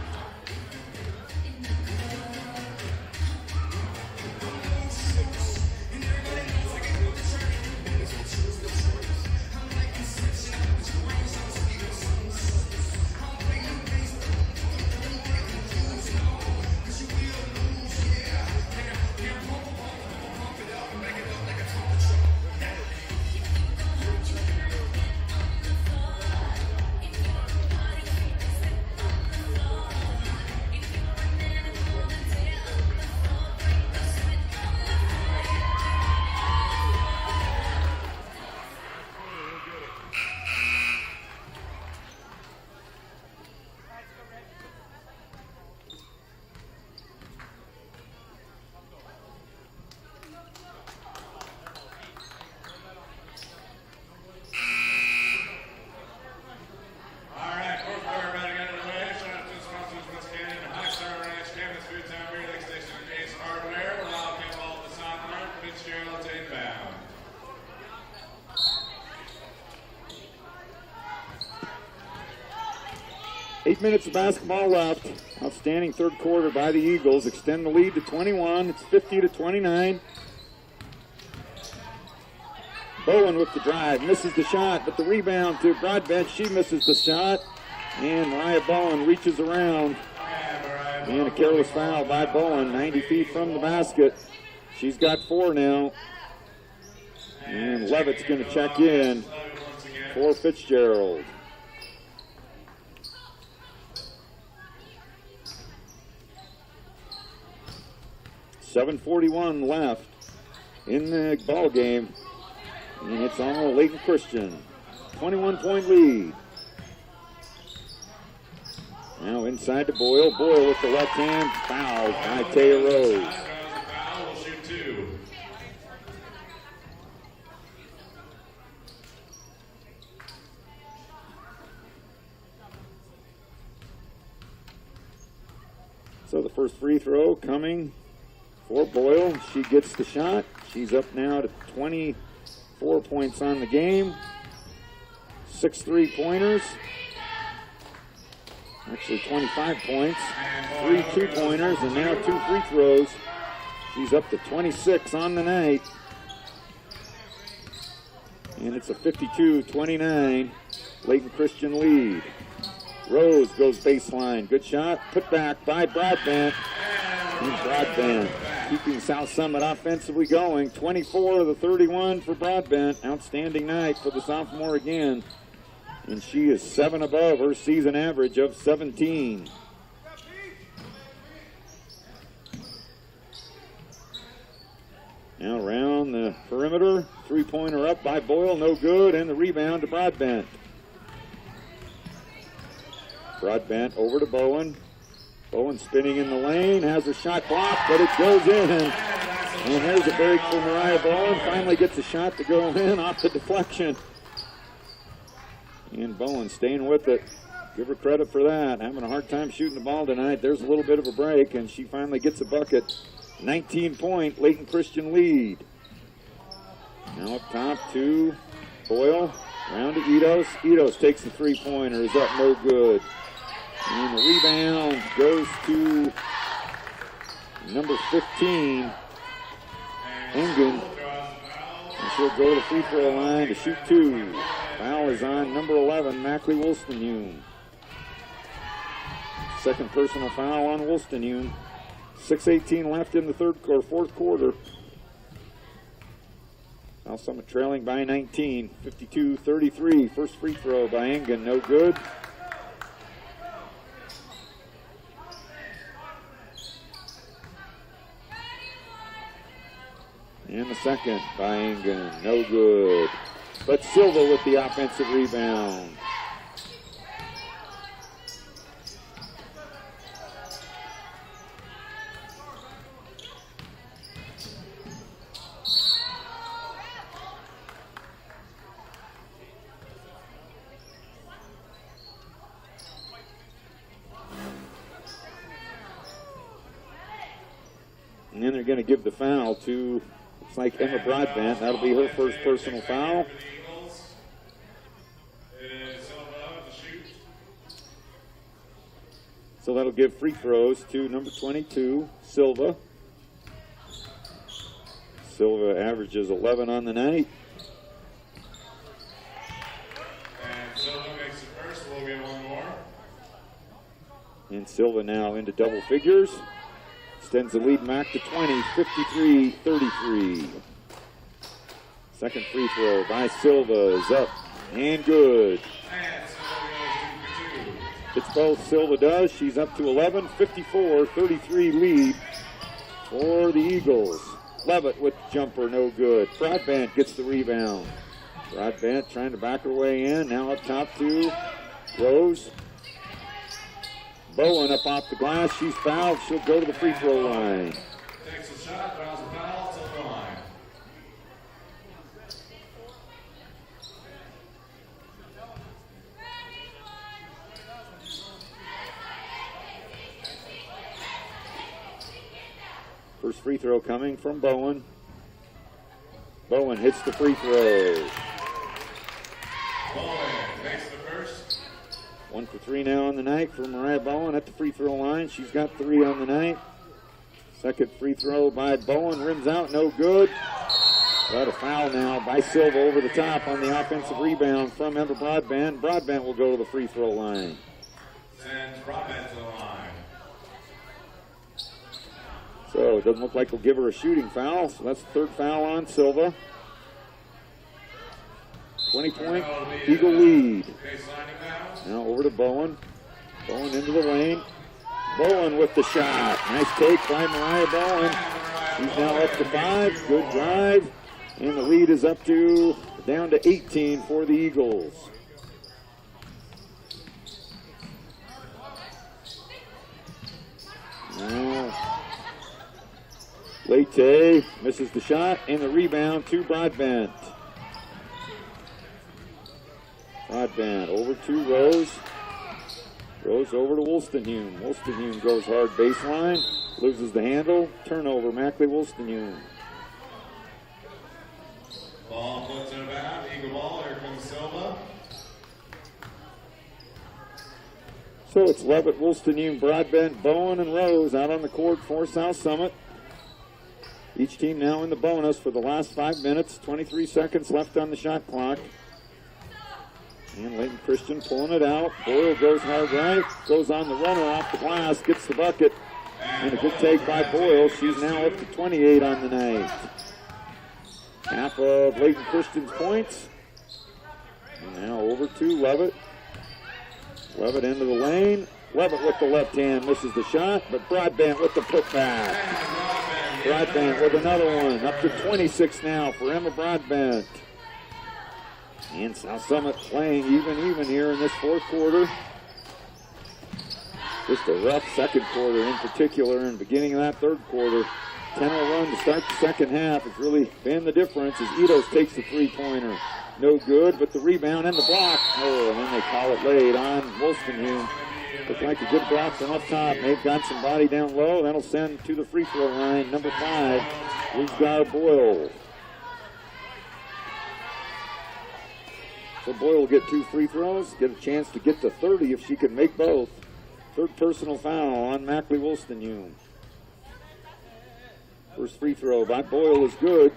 8 minutes of basketball left. Outstanding third quarter by the Eagles. Extend the lead to 21. It's 50-29. Bowen with the drive. Misses the shot, but the rebound to Broadbent. She misses the shot. And Mariah Bowen reaches around. And a careless foul by Bowen, 90 feet from the basket. She's got 4 now. And Levitt's going to check in for Fitzgerald. .7:41 left in the ball game. And it's all Layton Christian. 21-point lead. Now inside to Boyle. Boyle with the left hand. Fouled by Taya Rose. So the first free throw coming for Boyle. She gets the shot. She's up now to 24 points on the game. 6 3-pointers. Actually 25 points. 3 2-pointers and now 2 free throws. She's up to 26 on the night. And it's a 52-29 Layton Christian lead. Rose goes baseline. Good shot. Put back by Broadbent. And Broadbent keeping South Summit offensively going. 24 of the 31 for Broadbent. Outstanding night for the sophomore again. And she is 7 above her season average of 17. Now around the perimeter. 3-pointer up by Boyle. No good. And the rebound to Broadbent. Broadbent over to Bowen. Bowen spinning in the lane, has a shot blocked, but it goes in. And there's a break for Mariah Bowen. Finally gets a shot to go in off the deflection. And Bowen staying with it. Give her credit for that. Having a hard time shooting the ball tonight. There's a little bit of a break, and she finally gets a bucket. 19-point Layton Christian lead. Now up top to Boyle. Round to Edos. Edos takes the 3-pointer. Is up, no good. And the rebound goes to number 15, Engen. And she'll go to the free throw line to shoot 2. Foul is on number 11, Mackley Wolstenhume. Second personal foul on Wolstenhume. 6:18 left in the fourth quarter. South Summit trailing by 19, 52-33. First free throw by Engen, no good. And the second by Engen, no good. But Silva with the offensive rebound. And then they're going to give the foul to, looks like Emma Broadbent. That'll be her first personal foul. So that'll give free throws to number 22, Silva. Silva averages 11 on the night. And Silva makes the first. We'll get one more. And Silva now into double figures. Extends the lead back to 20, 53-33. Second free throw by Silva is up and good. It's both. Silva does. She's up to 11, 54-33 lead for the Eagles. Levitt with the jumper, no good. Broadbent gets the rebound. Broadbent trying to back her way in. Now up top to Rose. Bowen up off the glass. She's fouled. She'll go to the free throw line. Takes a shot, draws a foul, to the line. First free throw coming from Bowen. Bowen hits the free throw. Bowen makes the first. 1 for 3 now on the night for Mariah Bowen at the free throw line. She's got 3 on the night. Second free throw by Bowen, rims out, no good. But a foul now by Silva over the top on the offensive rebound from Emma Broadbent. Broadbent will go to the free throw line. Sends Broadbent to the line. So it doesn't look like they'll give her a shooting foul. So that's the third foul on Silva. 20-point Eagle lead. Now over to Bowen. Bowen into the lane. Bowen with the shot. Nice take by Mariah Bowen. She's now up to 5. Good drive. And the lead is up to down to 18 for the Eagles. Now, Layton misses the shot and the rebound to Broadbent. Broadbent over to Rose. Rose over to Wolstenhume. Wolstenhume goes hard baseline. Loses the handle. Turnover, Mackley Wolstenhume. Ball flips it about. Eagle ball. Here comes Silva. So it's Levitt, Wolstenhume, Broadbent, Bowen, and Rose out on the court for South Summit. Each team now in the bonus for the last 5 minutes. 23 seconds left on the shot clock. And Layton Christian pulling it out. Boyle goes hard right. Goes on the runner off the glass. Gets the bucket. And a good take by Boyle. She's now up to 28 on the night. Half of Layton Christian's points. And now over to Levitt. Levitt into the lane. Levitt with the left hand misses the shot, but Broadbent with the putback. Broadbent with another one. Up to 26 now for Emma Broadbent. And South Summit playing even here in this fourth quarter. Just a rough second quarter in particular, and beginning of that third quarter. 10-0 run to start the second half has really been the difference as Edos takes the three-pointer. No good, but the rebound and the block. Oh, and then they call it late on Wolstenhume. Looked like a good block from up top. They've got some body down low. That'll send to the free throw line. Number 5, Luzgar Boyle. So Boyle will get 2 free throws, get a chance to get to 30 if she can make both. Third personal foul on Mackley Wolstenhume. First free throw by Boyle is good.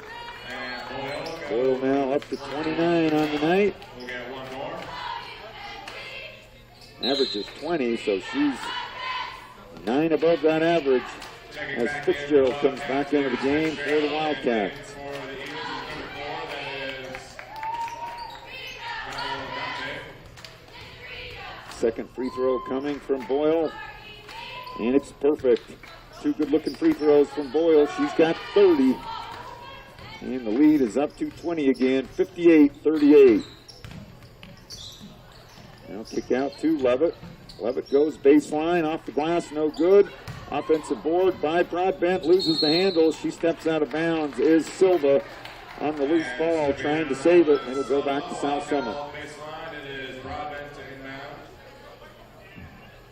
Boyle now up to 29 on the night. We'll get one more. Average is 20, so she's 9 above that average as Fitzgerald comes back into the game for the Wildcats. Second free throw coming from Boyle, and it's perfect. 2 good-looking free throws from Boyle. She's got 30, and the lead is up to 20 again, 58-38. Now kick out to Levitt. Levitt goes baseline, off the glass, no good. Offensive board by Broadbent, loses the handle. She steps out of bounds, is Silva on the loose ball, trying to save it, and it'll go back to South Summit.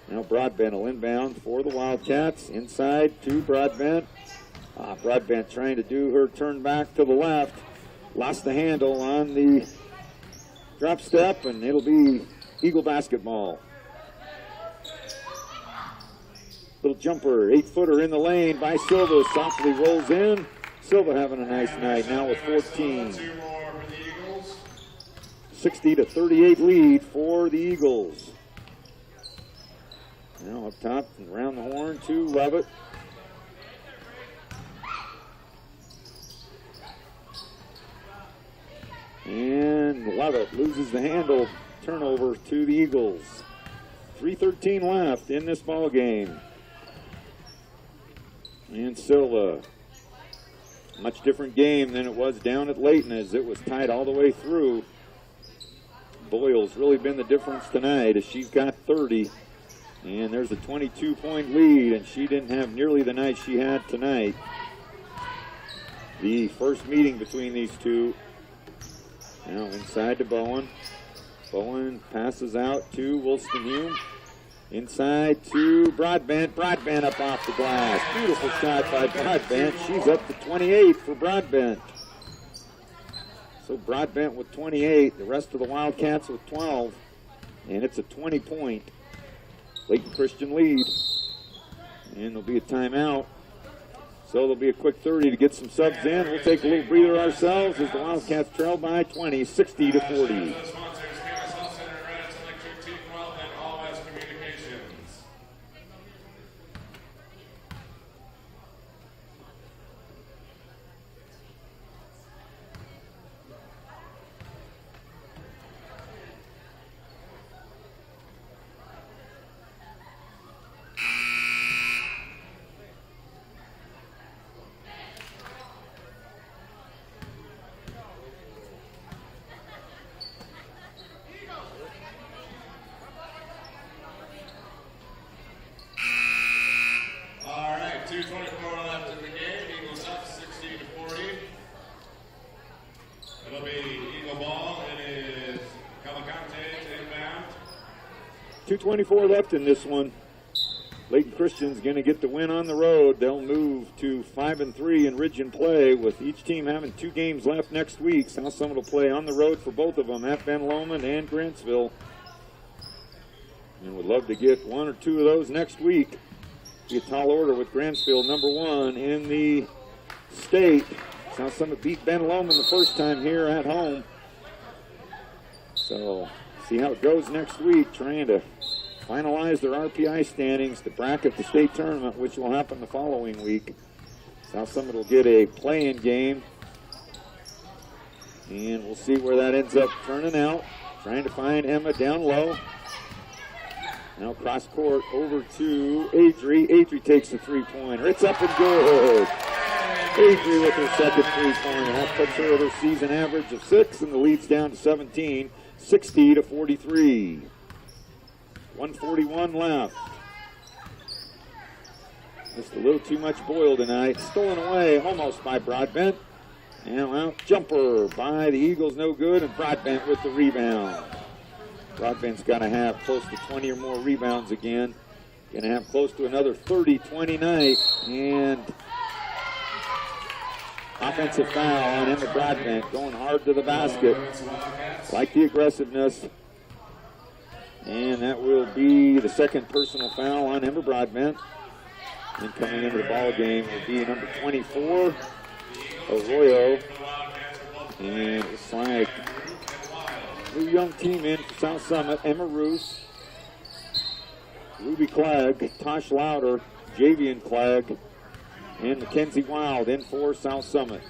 Now Broadbent will inbound for the Wildcats. Inside to Broadbent. Broadbent trying to do her turn back to the left. Lost the handle on the drop step, and it'll be Eagle basketball. Little jumper, 8-footer in the lane by Silva. Softly rolls in. Silva having a nice night now with 14. 60-38 lead for the Eagles. Now up top and around the horn to Levitt. And Levitt loses the handle. Turnover to the Eagles. 3:13 left in this ball game. And Silva. Much different game than it was down at Layton as it was tied all the way through. Boyle's really been the difference tonight as she's got 30. And there's a 22-point lead, and she didn't have nearly the night she had tonight. The first meeting between these two. Now inside to Bowen. Bowen passes out to Wolstenhume. Inside to Broadbent. Broadbent up off the glass. Beautiful shot by Broadbent. She's up to 28 for Broadbent. So Broadbent with 28. The rest of the Wildcats with 12. And it's a 20-point Layton Christian lead. And there'll be a timeout. So there'll be a quick 30 to get some subs in. We'll take a little breather ourselves as the Wildcats trail by 20, 60-40. It'll be Eagle ball. It is Cavalcante to inbound. 2:24 left in this one. Layton Christian's going to get the win on the road. They'll move to 5-3 in region play, with each team having 2 games left next week. South Summit will play on the road for both of them at Ben Lomond and Grantsville. And would love to get 1 or 2 of those next week. Be a tall order with Grantsville #1 in the state. South Summit beat Ben Lomond the first time here at home. So see how it goes next week, trying to finalize their RPI standings to bracket the state tournament, which will happen the following week. South Summit will get a play-in game, and we'll see where that ends up turning out. Trying to find Emma down low. Now cross court over to Adri. Adri takes the 3-pointer. It's up and good. Adri with her second 3-pointer. That puts her at her season average of 6, and the lead's down to 17, 60-43. 1:41 left. Just a little too much boil tonight. Stolen away almost by Broadbent. Now out jumper by the Eagles, no good, and Broadbent with the rebound. Broadbent's got to have close to 20 or more rebounds again. Going to have close to another 30-20 night. And offensive foul on Emma Broadbent, going hard to the basket. Like the aggressiveness. And that will be the second personal foul on Emma Broadbent. And coming into the ball game will be number 24, Arroyo. And it's like new young team in for South Summit. Emma Roos, Ruby Clegg, Tosh Louder, Javian Clegg, and Mackenzie Wild in for South Summit.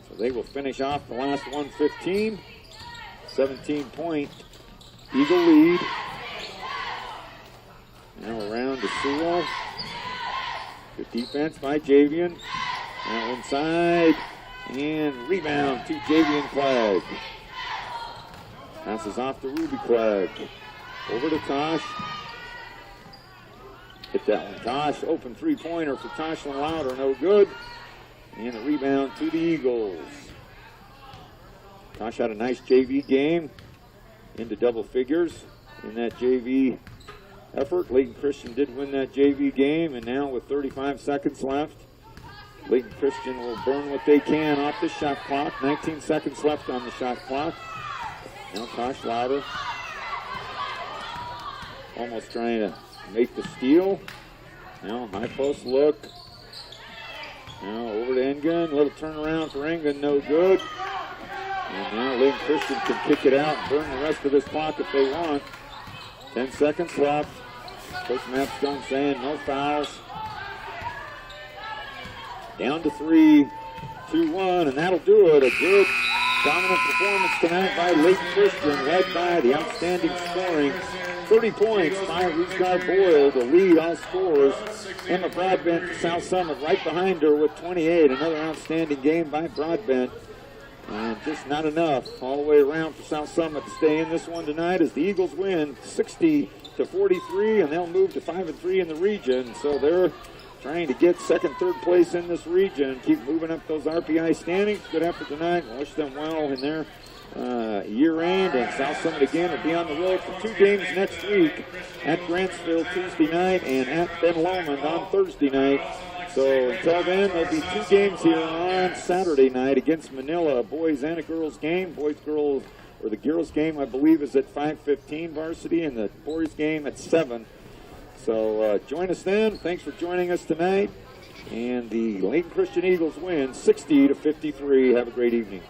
So they will finish off the last 1:15. 17-point Eagle lead. Now around to Sewell. Good defense by Javian. Now inside. And rebound to Javian Clegg. Passes off to Ruby Clegg. Over to Tosh. Hit that one. Tosh, open 3-pointer for Toshlin Louder. No good. And the rebound to the Eagles. Tosh had a nice JV game. Into double figures in that JV effort. Layton Christian did win that JV game, and now with 35 seconds left, Layton Christian will burn what they can off the shot clock. 19 seconds left on the shot clock. Now Tosh Louder almost trying to make the steal. Now high post look. Now over to Engen. Little turnaround for Engen, no good. And now Layton Christian can kick it out and burn the rest of this clock if they want. 10 seconds left. Coach Mapstone saying no fouls. Down to 3, 2-1, and that'll do it. A good dominant performance tonight by Layton Christian, led by the outstanding scoring. 30 points by Rosgar Boyle to lead all scorers. Emma Broadbent, South Summit, right behind her with 28. Another outstanding game by Broadbent. And just not enough all the way around for South Summit to stay in this one tonight as the Eagles win 60-43, and they'll move to 5-3 in the region. So they're trying to get second, third place in this region, keep moving up those RPI standings. Good effort tonight. I wish them well in their year end. And South Summit again will be on the road for 2 games next week at Grantsville Tuesday night and at Ben Lomond on Thursday night. So until then, there'll be 2 games here on Saturday night against Manila, a boys and a girls game. Boys-girls or the girls' game, I believe, is at 5:15 varsity, and the boys' game at 7. So join us then. Thanks for joining us tonight. And the Layton Christian Eagles win 60-53. Have a great evening.